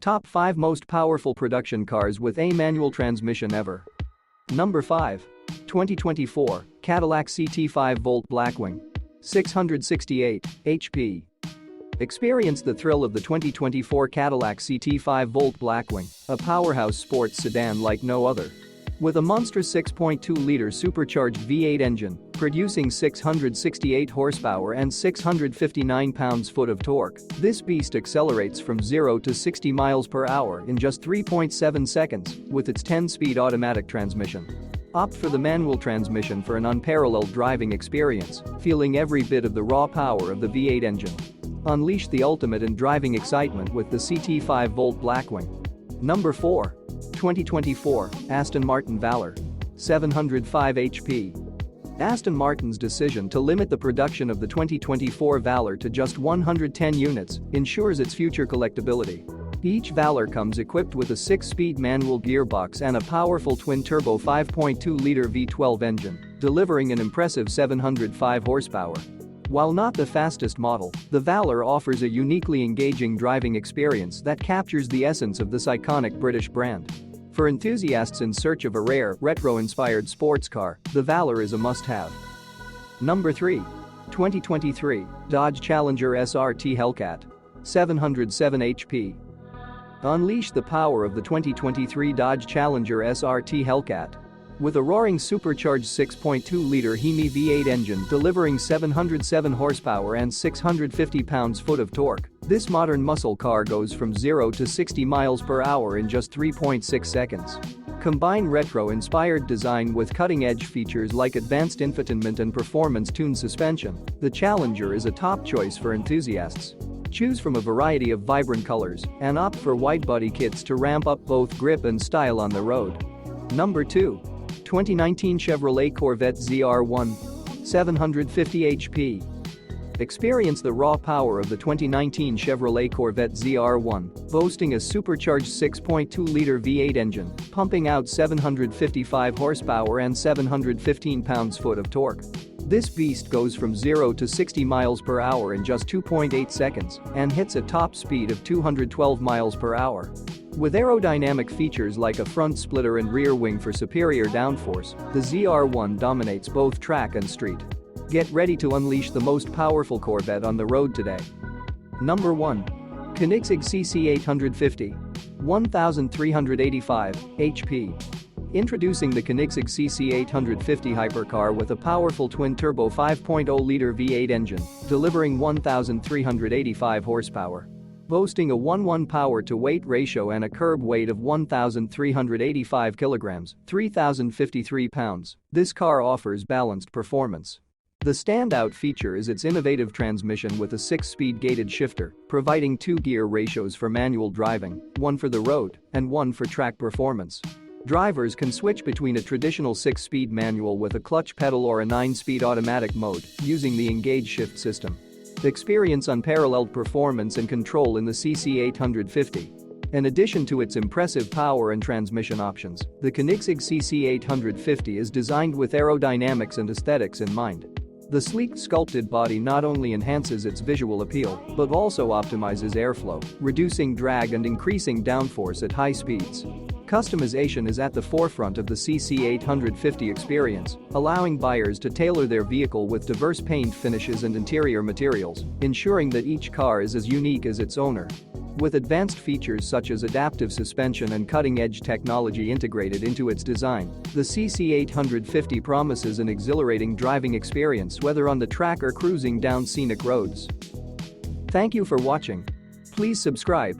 Top 5 most powerful production cars with a manual transmission ever. Number 5. 2024 Cadillac CT5 Blackwing. 668 HP. Experience the thrill of the 2024 Cadillac CT5 Blackwing, a powerhouse sports sedan like no other. With a monstrous 6.2-liter supercharged V8 engine, producing 668 horsepower and 659 pounds-foot of torque, this beast accelerates from 0 to 60 miles per hour in just 3.7 seconds with its 10-speed automatic transmission. Opt for the manual transmission for an unparalleled driving experience, feeling every bit of the raw power of the V8 engine. Unleash the ultimate in driving excitement with the CT5 Blackwing. Number 4. 2024 Aston Martin Valor. 705 HP. Aston Martin's decision to limit the production of the 2024 Valor to just 110 units ensures its future collectability. Each Valor comes equipped with a 6-speed manual gearbox and a powerful twin-turbo 5.2-liter V12 engine, delivering an impressive 705 horsepower. While not the fastest model, the Valor offers a uniquely engaging driving experience that captures the essence of this iconic British brand. For enthusiasts in search of a rare, retro-inspired sports car, the Valor is a must-have. Number 3. 2023 Dodge Challenger SRT Hellcat. 707 HP. Unleash the power of the 2023 Dodge Challenger SRT Hellcat. With a roaring supercharged 6.2-liter Hemi V8 engine delivering 707 horsepower and 650 pounds-foot of torque, this modern muscle car goes from 0 to 60 miles per hour in just 3.6 seconds. Combine retro-inspired design with cutting-edge features like advanced infotainment and performance-tuned suspension, the Challenger is a top choice for enthusiasts. Choose from a variety of vibrant colors and opt for white body kits to ramp up both grip and style on the road. Number 2. 2019 Chevrolet Corvette ZR1. 750 HP. Experience the raw power of the 2019 Chevrolet Corvette ZR1, boasting a supercharged 6.2-liter V8 engine, pumping out 755 horsepower and 715 pounds-foot of torque. This beast goes from 0 to 60 miles per hour in just 2.8 seconds and hits a top speed of 212 miles per hour. With aerodynamic features like a front splitter and rear wing for superior downforce, the ZR1 dominates both track and street. Get ready to unleash the most powerful Corvette on the road today. Number 1. Koenigsegg CC850. 1385 HP. Introducing the Koenigsegg CC850 Hypercar with a powerful twin-turbo 5.0-liter V8 engine, delivering 1,385 horsepower. Boasting a 1:1 power-to-weight ratio and a curb weight of 1,385 kilograms, 3,053 pounds, this car offers balanced performance. The standout feature is its innovative transmission with a 6-speed gated shifter, providing 2 gear ratios for manual driving, one for the road and one for track performance. Drivers can switch between a traditional 6-speed manual with a clutch pedal or a 9-speed automatic mode using the Engage Shift system. Experience unparalleled performance and control in the CC850. In addition to its impressive power and transmission options, the Koenigsegg CC850 is designed with aerodynamics and aesthetics in mind. The sleek sculpted body not only enhances its visual appeal, but also optimizes airflow, reducing drag and increasing downforce at high speeds. Customization is at the forefront of the CC850 experience, allowing buyers to tailor their vehicle with diverse paint finishes and interior materials, ensuring that each car is as unique as its owner. With advanced features such as adaptive suspension and cutting-edge technology integrated into its design, the CC850 promises an exhilarating driving experience whether on the track or cruising down scenic roads. Thank you for watching. Please subscribe,